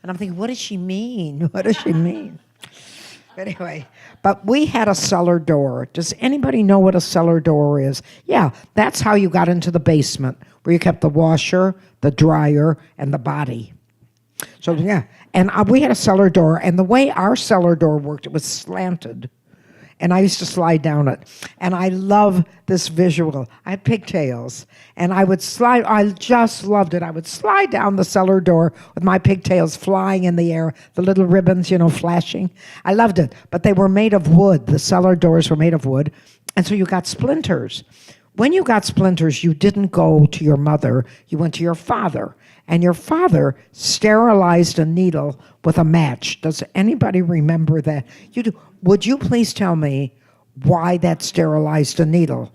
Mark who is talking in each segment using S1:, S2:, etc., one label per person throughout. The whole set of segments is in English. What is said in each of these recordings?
S1: And I'm thinking, what does she mean? What does she mean? Anyway, but we had a cellar door. Does anybody know what a cellar door is? Yeah, that's how you got into the basement, where you kept the washer, the dryer, and the body. So, yeah, and we had a cellar door, and the way our cellar door worked, it was slanted. And I used to slide down it. And I love this visual. I had pigtails. And I would slide, I just loved it. I would slide down the cellar door with my pigtails flying in the air, the little ribbons, flashing. I loved it. But they were made of wood. The cellar doors were made of wood. And so you got splinters. When you got splinters, you didn't go to your mother. You went to your father. And your father sterilized a needle with a match. Does anybody remember that? You do. Would you please tell me why that sterilized a needle?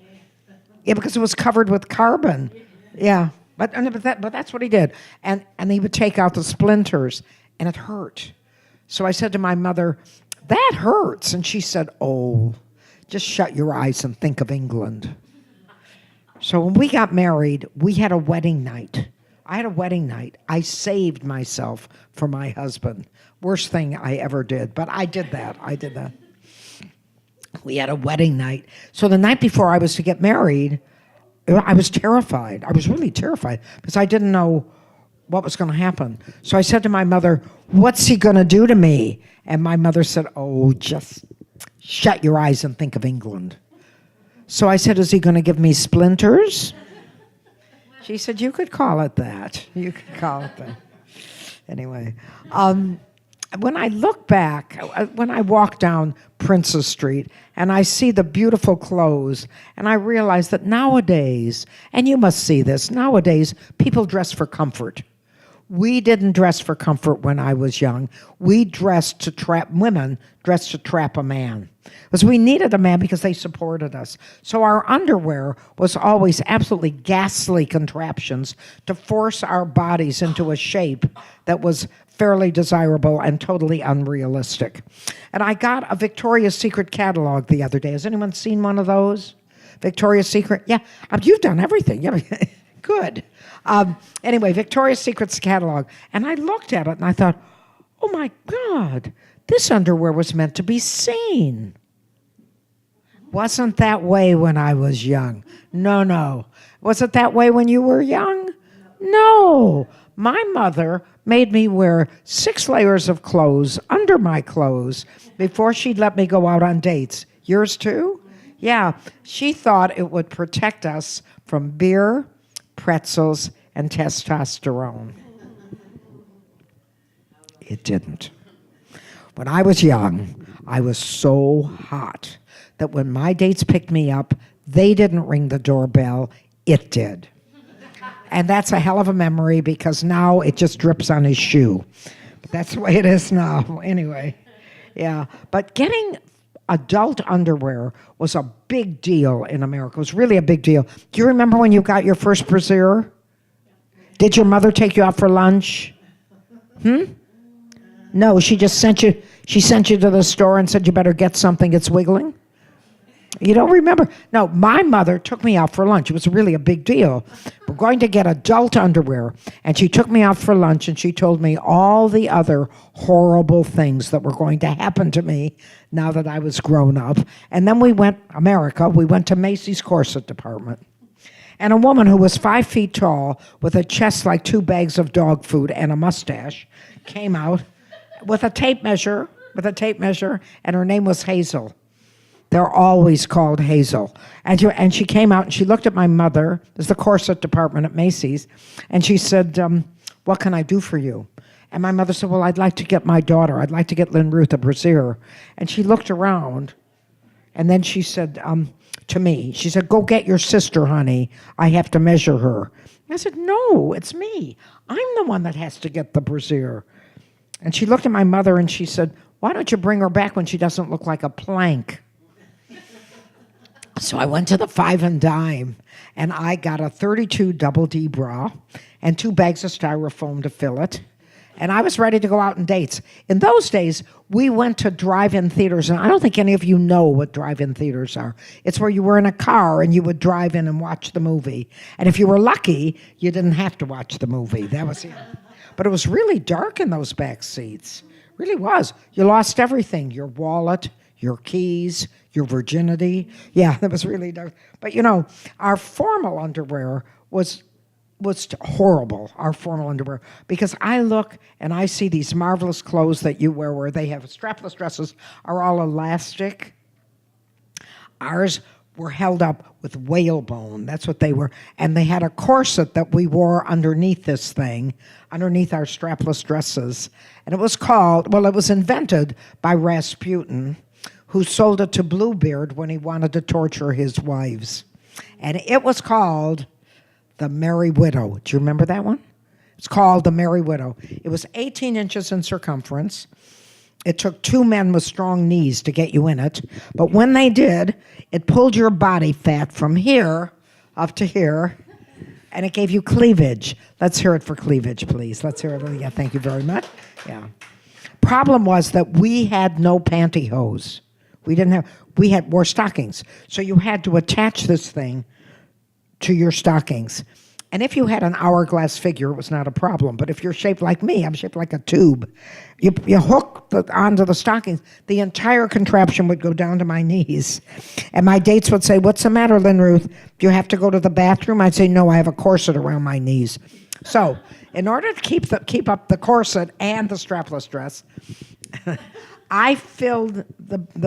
S1: Yeah, because it was covered with carbon. Yeah, but that's what he did. And he would take out the splinters, and it hurt. So I said to my mother, that hurts. And she said, oh, just shut your eyes and think of England. So when we got married, we had a wedding night. I had a wedding night. I saved myself for my husband. Worst thing I ever did, but I did that. We had a wedding night. So the night before I was to get married, I was terrified. I was really terrified because I didn't know what was going to happen. So I said to my mother, what's he going to do to me? And my mother said, oh, just shut your eyes and think of England. So I said, is he going to give me splinters? She said, you could call it that. You could call it that. Anyway, when I look back, when I walk down Princess Street and I see the beautiful clothes, and I realize that nowadays, and you must see this, nowadays people dress for comfort. We didn't dress for comfort when I was young. We dressed to trap, women dressed to trap a man. Because we needed a man because they supported us. So our underwear was always absolutely ghastly contraptions to force our bodies into a shape that was fairly desirable and totally unrealistic. And I got a Victoria's Secret catalog the other day. Has anyone seen one of those? Victoria's Secret? Yeah, you've done everything. Yeah, good. Anyway, Victoria's Secret's catalog. And I looked at it and I thought, oh my God, this underwear was meant to be seen. Wasn't that way when I was young. No. Was it that way when you were young? No. My mother made me wear 6 layers of clothes under my clothes before she'd let me go out on dates. Yours too? Yeah. She thought it would protect us from beer, pretzels, and testosterone. It didn't. When I was young, I was so hot that when my dates picked me up, they didn't ring the doorbell, it did. And that's a hell of a memory because now it just drips on his shoe. But that's the way it is now. Anyway, yeah. But getting adult underwear was a big deal in America. It was really a big deal. Do you remember when you got your first brassiere? Did your mother take you out for lunch? No, she just sent you to the store and said you better get something, it's wiggling? You don't remember? No, my mother took me out for lunch. It was really a big deal. We're going to get adult underwear. And she took me out for lunch and she told me all the other horrible things that were going to happen to me now that I was grown up. And then we went to Macy's corset department. And a woman who was 5 feet tall with a chest like 2 bags of dog food and a mustache came out with a tape measure, and her name was Hazel. They're always called Hazel. And she came out and she looked at my mother, there's the corset department at Macy's, and she said, what can I do for you? And my mother said, well, I'd like to get my daughter, I'd like to get Lynn Ruth a brassiere. And she looked around, and then she said to me, she said, go get your sister, honey, I have to measure her. And I said, no, it's me. I'm the one that has to get the brassiere. And she looked at my mother and she said, why don't you bring her back when she doesn't look like a plank? So I went to the Five and Dime, and I got a 32 double D bra and 2 bags of styrofoam to fill it. And I was ready to go out on dates. In those days, we went to drive-in theaters, and I don't think any of you know what drive-in theaters are. It's where you were in a car and you would drive in and watch the movie. And if you were lucky, you didn't have to watch the movie. That was it. but it was really dark in those back seats. Really was. You lost everything, your wallet, your keys, your virginity. Yeah, that was really dark. But our formal underwear was horrible, our formal underwear, because I look and I see these marvelous clothes that you wear where they have strapless dresses are all elastic. Ours were held up with whalebone. That's what they were. And they had a corset that we wore underneath this thing, underneath our strapless dresses. And it was invented by Rasputin, who sold it to Bluebeard when he wanted to torture his wives. And it was called the Merry Widow. Do you remember that one? It's called the Merry Widow. It was 18 inches in circumference. It took 2 men with strong knees to get you in it. But when they did, it pulled your body fat from here up to here, and it gave you cleavage. Let's hear it for cleavage, please. Let's hear it. Yeah, thank you very much. Yeah. Problem was that we had no pantyhose. We wore stockings. So you had to attach this thing to your stockings. And if you had an hourglass figure, it was not a problem. But if you're shaped like me, I'm shaped like a tube. You hook onto the stockings, the entire contraption would go down to my knees. And my dates would say, "What's the matter, Lynn Ruth? Do you have to go to the bathroom?" I'd say, "No, I have a corset around my knees." So in order to keep up the corset and the strapless dress, I filled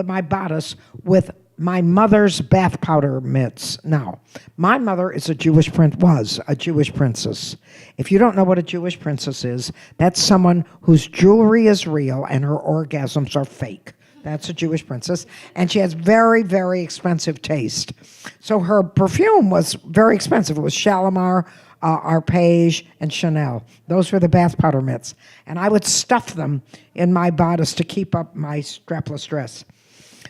S1: my bodice with my mother's bath powder mitts. Now, my mother was a Jewish princess. If you don't know what a Jewish princess is, that's someone whose jewelry is real and her orgasms are fake. That's a Jewish princess. And she has very, very expensive taste. So her perfume was very expensive. It was Shalimar, Arpege, and Chanel. Those were the bath powder mitts. And I would stuff them in my bodice to keep up my strapless dress.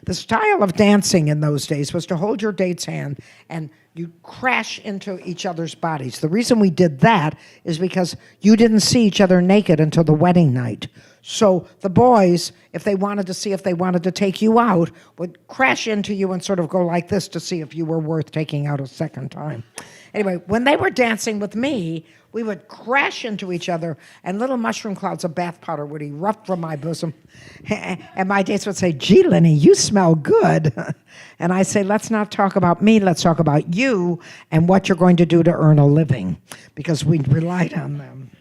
S1: The style of dancing in those days was to hold your date's hand and you crash into each other's bodies. The reason we did that is because you didn't see each other naked until the wedding night. So the boys, if they wanted to take you out, would crash into you and sort of go like this to see if you were worth taking out a second time. Anyway, when they were dancing with me, we would crash into each other, and little mushroom clouds of bath powder would erupt from my bosom. And my dates would say, "Gee, Lenny, you smell good." And I say, "Let's not talk about me. Let's talk about you and what you're going to do to earn a living," because we relied on them.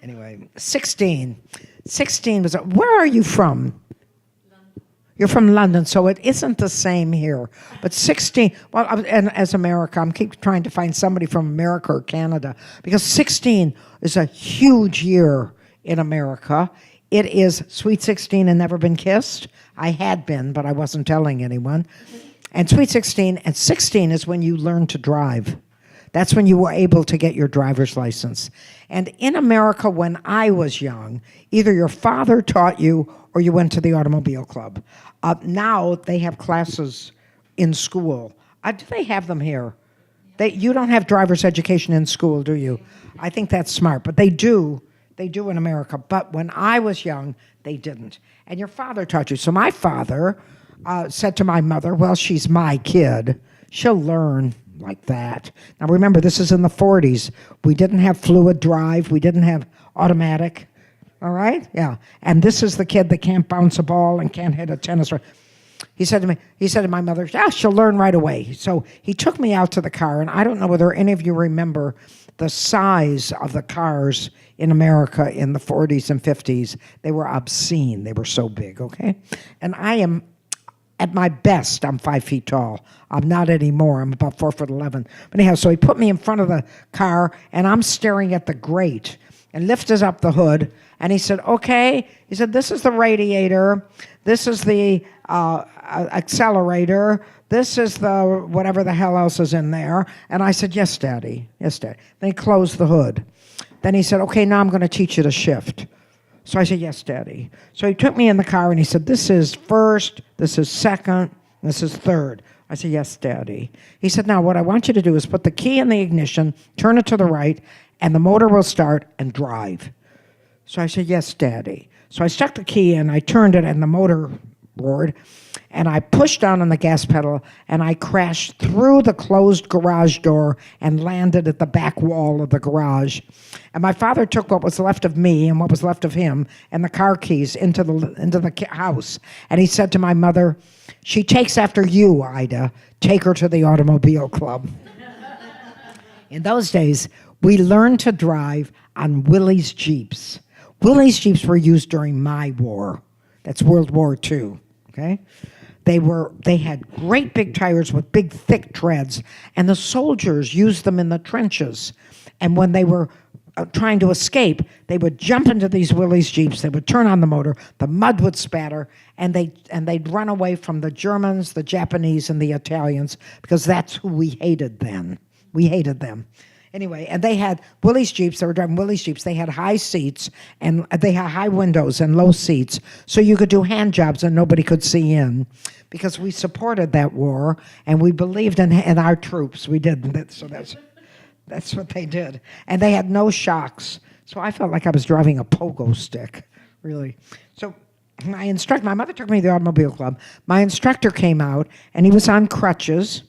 S1: Anyway, 16. 16 was, where are you from? You're from London, so it isn't the same here. But 16, well, and as America, I'm keep trying to find somebody from America or Canada, because 16 is a huge year in America. It is Sweet 16 and Never Been Kissed. I had been, but I wasn't telling anyone. And Sweet 16, and 16 is when you learn to drive. That's when you were able to get your driver's license. And in America, when I was young, either your father taught you or you went to the automobile club. Now they have classes in school. Do they have them here? You don't have driver's education in school, do you? I think that's smart, but they do. They do in America. But when I was young, they didn't. And your father taught you. So my father said to my mother, "Well, she's my kid. She'll learn like that." Now remember, this is in the 40s. We didn't have fluid drive. We didn't have automatic. All right? Yeah. And this is the kid that can't bounce a ball and can't hit a tennis racket. He said to my mother, "Yeah, she'll learn right away." So he took me out to the car, and I don't know whether any of you remember the size of the cars in America in the 40s and 50s. They were obscene. They were so big, okay? And I am, at my best, I'm 5 feet tall. I'm not anymore. I'm about 4'11". But anyhow, so he put me in front of the car, and I'm staring at the grate, and lifted up the hood, and he said, "Okay." He said, "This is the radiator. This is the accelerator. This is the whatever the hell else is in there." And I said, "Yes, Daddy. Yes, Daddy." Then he closed the hood. Then he said, "Okay, now I'm going to teach you to shift." So I said, "Yes, Daddy." So he took me in the car, and he said, "This is first, this is second, this is third." I said, "Yes, Daddy." He said, "Now what I want you to do is put the key in the ignition, turn it to the right, and the motor will start and drive." So I said, "Yes, Daddy." So I stuck the key in, I turned it, and the motor roared. and I pushed down on the gas pedal, and I crashed through the closed garage door and landed at the back wall of the garage. And my father took what was left of me and what was left of him and the car keys into the house. And he said to my mother, "She takes after you, Ida. Take her to the automobile club." In those days, we learned to drive on Willys Jeeps. Willys Jeeps were used during my war. That's World War II, okay? They had great big tires with big thick treads, and the soldiers used them in the trenches. And when they were trying to escape, they would jump into these Willys Jeeps, they would turn on the motor, the mud would spatter, and they'd run away from the Germans, the Japanese, and the Italians, because that's who we hated then. We hated them. Anyway, and they had Willys Jeeps, they were driving Willys Jeeps, they had high seats, and they had high windows and low seats, so you could do hand jobs and nobody could see in, because we supported that war, and we believed in our troops. We did, so that's what they did. And they had no shocks, so I felt like I was driving a pogo stick, really. So my mother took me to the automobile club. My instructor came out, and he was on crutches,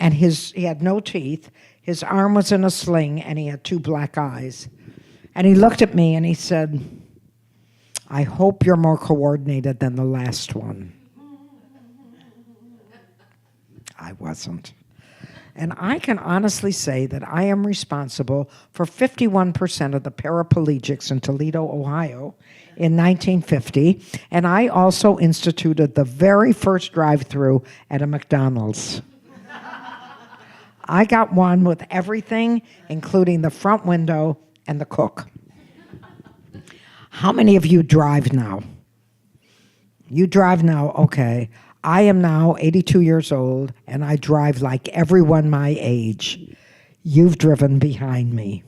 S1: and he had no teeth. His arm was in a sling, and he had 2 black eyes. And he looked at me, and he said, "I hope you're more coordinated than the last one." I wasn't. And I can honestly say that I am responsible for 51% of the paraplegics in Toledo, Ohio in 1950. And I also instituted the very first drive-through at a McDonald's. I got one with everything, including the front window and the cook. How many of you drive now? You drive now, okay. I am now 82 years old, and I drive like everyone my age. You've driven behind me.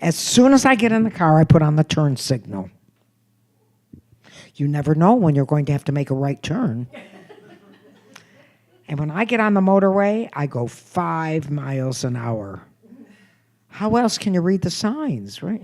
S1: As soon as I get in the car, I put on the turn signal. You never know when you're going to have to make a right turn. And when I get on the motorway, I go 5 miles an hour. How else can you read the signs, right?